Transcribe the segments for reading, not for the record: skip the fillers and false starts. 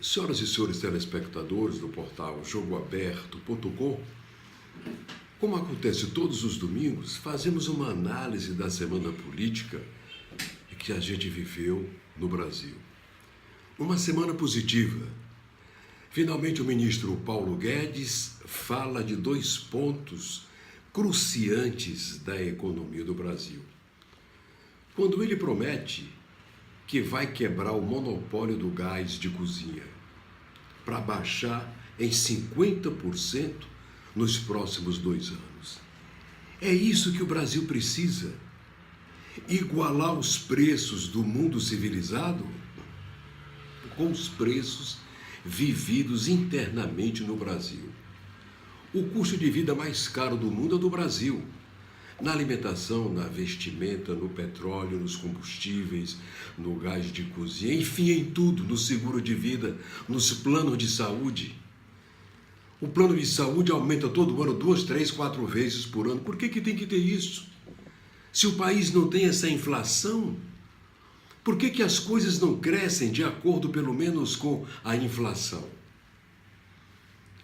Senhoras e senhores telespectadores do portal jogoaberto.com, como acontece todos os domingos, fazemos uma análise da semana política que a gente viveu no Brasil. Uma semana positiva. Finalmente o ministro Paulo Guedes fala de 2 pontos cruciantes da economia do Brasil. Quando ele promete que vai quebrar o monopólio do gás de cozinha para baixar em 50% nos próximos 2 anos. É isso que o Brasil precisa. Igualar os preços do mundo civilizado com os preços vividos internamente no Brasil. O custo de vida mais caro do mundo é do Brasil. Na alimentação, na vestimenta, no petróleo, nos combustíveis, no gás de cozinha, enfim, em tudo, no seguro de vida, nos planos de saúde. O plano de saúde aumenta todo ano 2, 3, 4 vezes por ano. Por que tem que ter isso? Se o país não tem essa inflação, por que as coisas não crescem de acordo, pelo menos, com a inflação?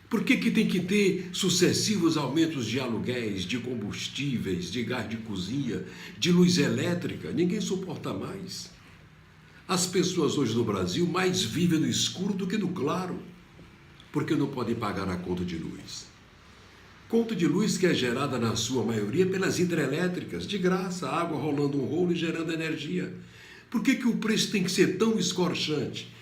Por que tem que ter sucessivos aumentos de aluguéis, de combustíveis, de gás de cozinha, de luz elétrica? Ninguém suporta mais. As pessoas hoje no Brasil mais vivem no escuro do que no claro, porque não podem pagar a conta de luz. Conta de luz que é gerada, na sua maioria, pelas hidrelétricas, de graça, a água rolando um rolo e gerando energia. Por que o preço tem que ser tão escorchante?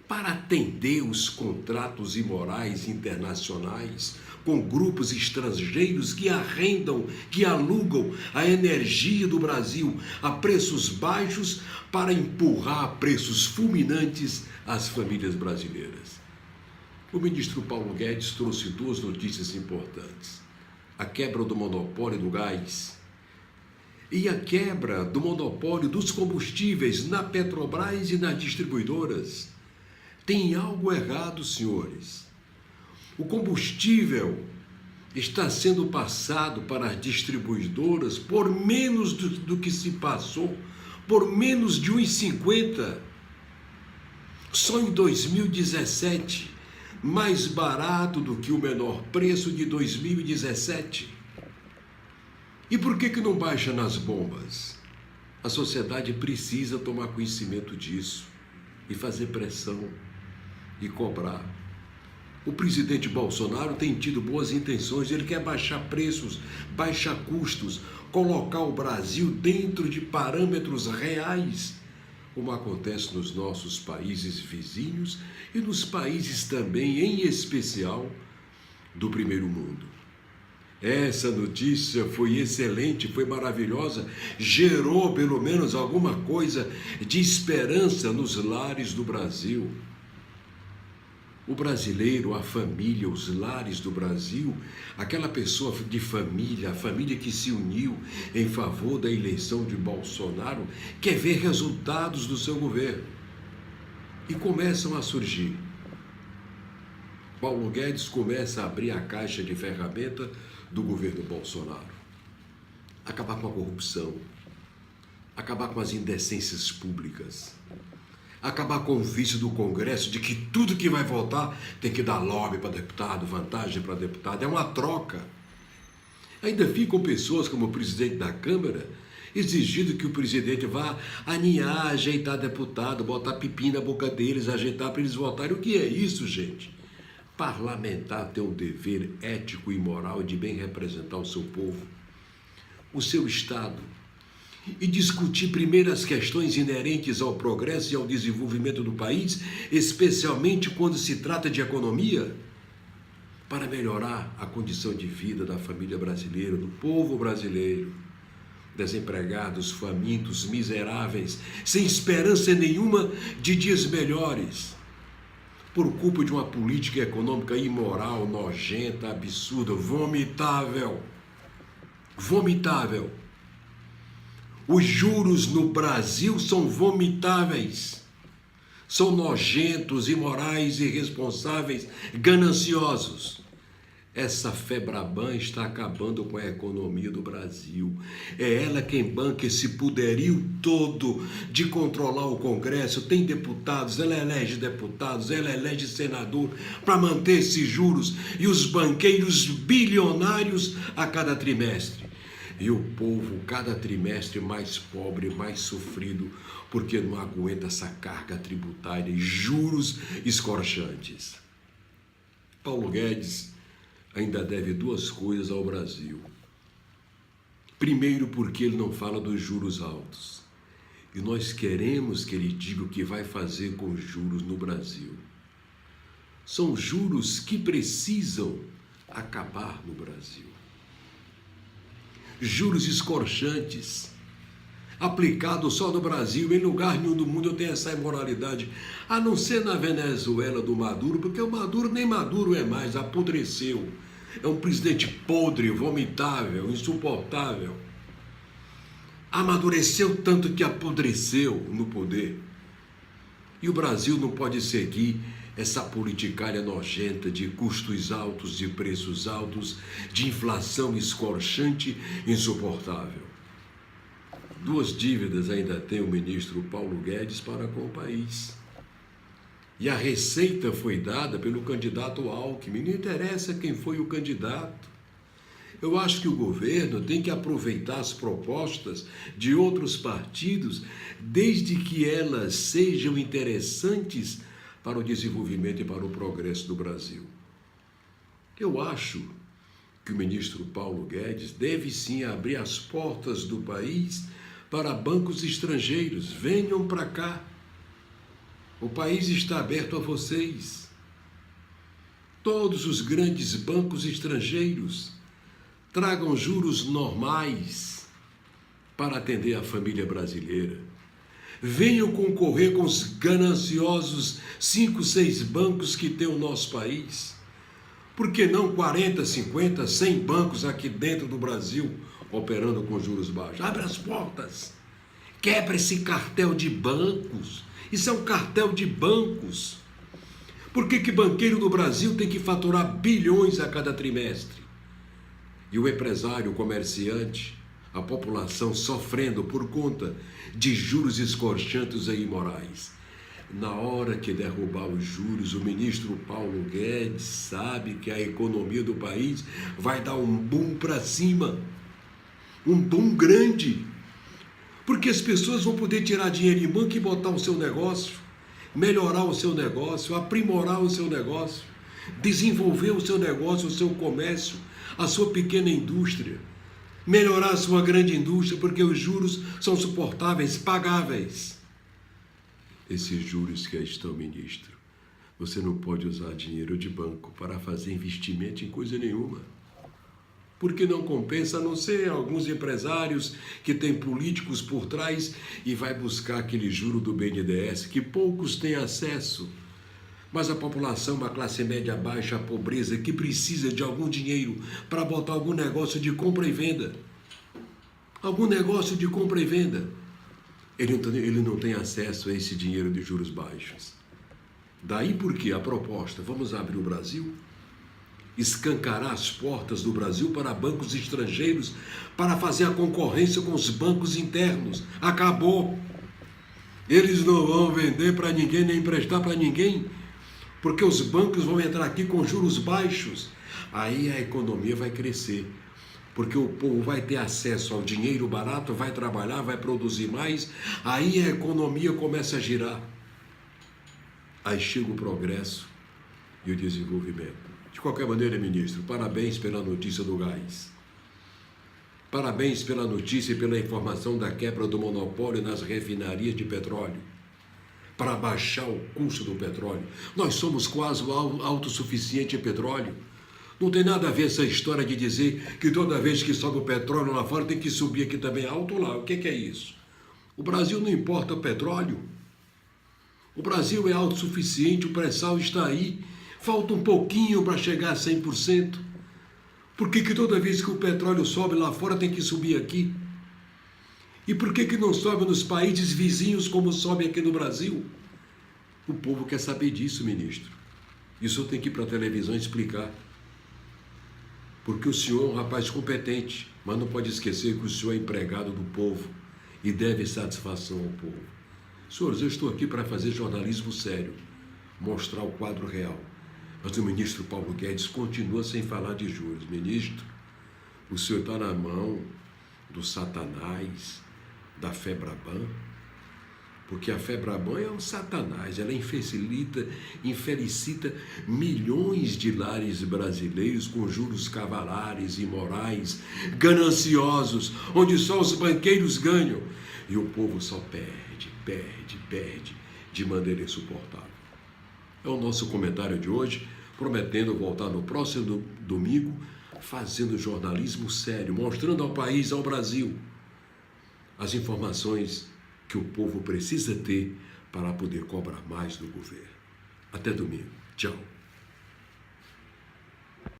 Para atender os contratos imorais internacionais com grupos estrangeiros que arrendam, que alugam a energia do Brasil a preços baixos para empurrar a preços fulminantes às famílias brasileiras. O ministro Paulo Guedes trouxe 2 notícias importantes: a quebra do monopólio do gás e a quebra do monopólio dos combustíveis na Petrobras e nas distribuidoras. Tem algo errado, senhores. O combustível está sendo passado para as distribuidoras por menos do que se passou, por menos de 1,50. Só em 2017, mais barato do que o menor preço de 2017. E por que não baixa nas bombas? A sociedade precisa tomar conhecimento disso e fazer pressão e cobrar. O presidente Bolsonaro tem tido boas intenções, ele quer baixar preços, baixar custos, colocar o Brasil dentro de parâmetros reais, como acontece nos nossos países vizinhos e nos países também, em especial, do primeiro mundo. Essa notícia foi excelente, foi maravilhosa, gerou pelo menos alguma coisa de esperança nos lares do Brasil. O brasileiro, a família, os lares do Brasil, aquela pessoa de família, a família que se uniu em favor da eleição de Bolsonaro, quer ver resultados do seu governo. E começam a surgir. Paulo Guedes começa a abrir a caixa de ferramenta do governo Bolsonaro. Acabar com a corrupção, acabar com as indecências públicas, acabar com o vício do Congresso de que tudo que vai votar tem que dar lobby para deputado, vantagem para deputado. É uma troca. Ainda ficam pessoas como o presidente da Câmara exigindo que o presidente vá aninhar, ajeitar deputado, botar pipi na boca deles, ajeitar para eles votarem. O que é isso, gente? Parlamentar tem um dever ético e moral de bem representar o seu povo, o seu Estado, e discutir primeiro as questões inerentes ao progresso e ao desenvolvimento do país, especialmente quando se trata de economia, para melhorar a condição de vida da família brasileira, do povo brasileiro, desempregados, famintos, miseráveis, sem esperança nenhuma de dias melhores, por culpa de uma política econômica imoral, nojenta, absurda, vomitável. Vomitável. Os juros no Brasil são vomitáveis, são nojentos, imorais, irresponsáveis, gananciosos. Essa Febraban está acabando com a economia do Brasil. É ela quem banca esse poderio todo de controlar o Congresso. Tem deputados, ela elege deputados, ela elege senador para manter esses juros e os banqueiros bilionários a cada trimestre. E o povo, cada trimestre, mais pobre, mais sofrido, porque não aguenta essa carga tributária e juros escorchantes. Paulo Guedes ainda deve duas coisas ao Brasil. Primeiro, porque ele não fala dos juros altos. E nós queremos que ele diga o que vai fazer com os juros no Brasil. São juros que precisam acabar no Brasil. Juros escorchantes, aplicados só no Brasil, em lugar nenhum do mundo eu tenho essa imoralidade, a não ser na Venezuela do Maduro, porque o Maduro nem Maduro é mais, apodreceu. É um presidente podre, vomitável, insuportável. Amadureceu tanto que apodreceu no poder. E o Brasil não pode seguir essa politicária nojenta de custos altos, de preços altos, de inflação escorchante, insuportável. Duas dívidas ainda tem o ministro Paulo Guedes para com o país. E a receita foi dada pelo candidato Alckmin. Não interessa quem foi o candidato. Eu acho que o governo tem que aproveitar as propostas de outros partidos, desde que elas sejam interessantes para o desenvolvimento e para o progresso do Brasil. Eu acho que o ministro Paulo Guedes deve sim abrir as portas do país para bancos estrangeiros. Venham para cá. O país está aberto a vocês. Todos os grandes bancos estrangeiros tragam juros normais para atender a família brasileira. Venham concorrer com os gananciosos 5, 6 bancos que tem o nosso país. Por que não 40, 50, 100 bancos aqui dentro do Brasil operando com juros baixos? Abre as portas. Quebra esse cartel de bancos. Isso é um cartel de bancos. Por que banqueiro do Brasil tem que faturar bilhões a cada trimestre? E o empresário, o comerciante, a população sofrendo por conta de juros escorchantes e imorais. Na hora que derrubar os juros, o ministro Paulo Guedes sabe que a economia do país vai dar um boom para cima. Um boom grande. Porque as pessoas vão poder tirar dinheiro em banco e botar o seu negócio, melhorar o seu negócio, aprimorar o seu negócio, desenvolver o seu negócio, o seu comércio, a sua pequena indústria, melhorar a sua grande indústria, porque os juros são suportáveis, pagáveis. Esses juros que aí estão, ministro, você não pode usar dinheiro de banco para fazer investimento em coisa nenhuma. Porque não compensa, a não ser alguns empresários que têm políticos por trás e vai buscar aquele juro do BNDES, que poucos têm acesso. Mas a população, a classe média baixa, a pobreza, que precisa de algum dinheiro para botar algum negócio de compra e venda. Algum negócio de compra e venda. Ele não tem acesso a esse dinheiro de juros baixos. Daí porque a proposta, vamos abrir o Brasil, escancarar as portas do Brasil para bancos estrangeiros, para fazer a concorrência com os bancos internos. Acabou. Eles não vão vender para ninguém, nem emprestar para ninguém, porque os bancos vão entrar aqui com juros baixos. Aí a economia vai crescer, porque o povo vai ter acesso ao dinheiro barato, vai trabalhar, vai produzir mais, aí a economia começa a girar. Aí chega o progresso e o desenvolvimento. De qualquer maneira, ministro, parabéns pela notícia do gás. Parabéns pela notícia e pela informação da quebra do monopólio nas refinarias de petróleo, para baixar o custo do petróleo. Nós somos quase autossuficientes em petróleo. Não tem nada a ver essa história de dizer que toda vez que sobe o petróleo lá fora tem que subir aqui também alto lá. O que é isso? O Brasil não importa petróleo. O Brasil é autossuficiente, o pré-sal está aí. Falta um pouquinho para chegar a 100%. Por que toda vez que o petróleo sobe lá fora tem que subir aqui? E por que não sobe nos países vizinhos como sobe aqui no Brasil? O povo quer saber disso, ministro. Isso eu tenho que ir para a televisão explicar. porque o senhor é um rapaz competente, mas não pode esquecer que o senhor é empregado do povo e deve satisfação ao povo. Senhores, eu estou aqui para fazer jornalismo sério, mostrar o quadro real. Mas o ministro Paulo Guedes continua sem falar de juros. Ministro, o senhor está na mão do Satanás, da Febraban, porque a Febraban é um satanás, ela infelicita milhões de lares brasileiros com juros cavalares, imorais, gananciosos, onde só os banqueiros ganham e o povo só perde de maneira insuportável. É o nosso comentário de hoje, prometendo voltar no próximo domingo, fazendo jornalismo sério, mostrando ao país, ao Brasil, as informações que o povo precisa ter para poder cobrar mais do governo. Até domingo. Tchau.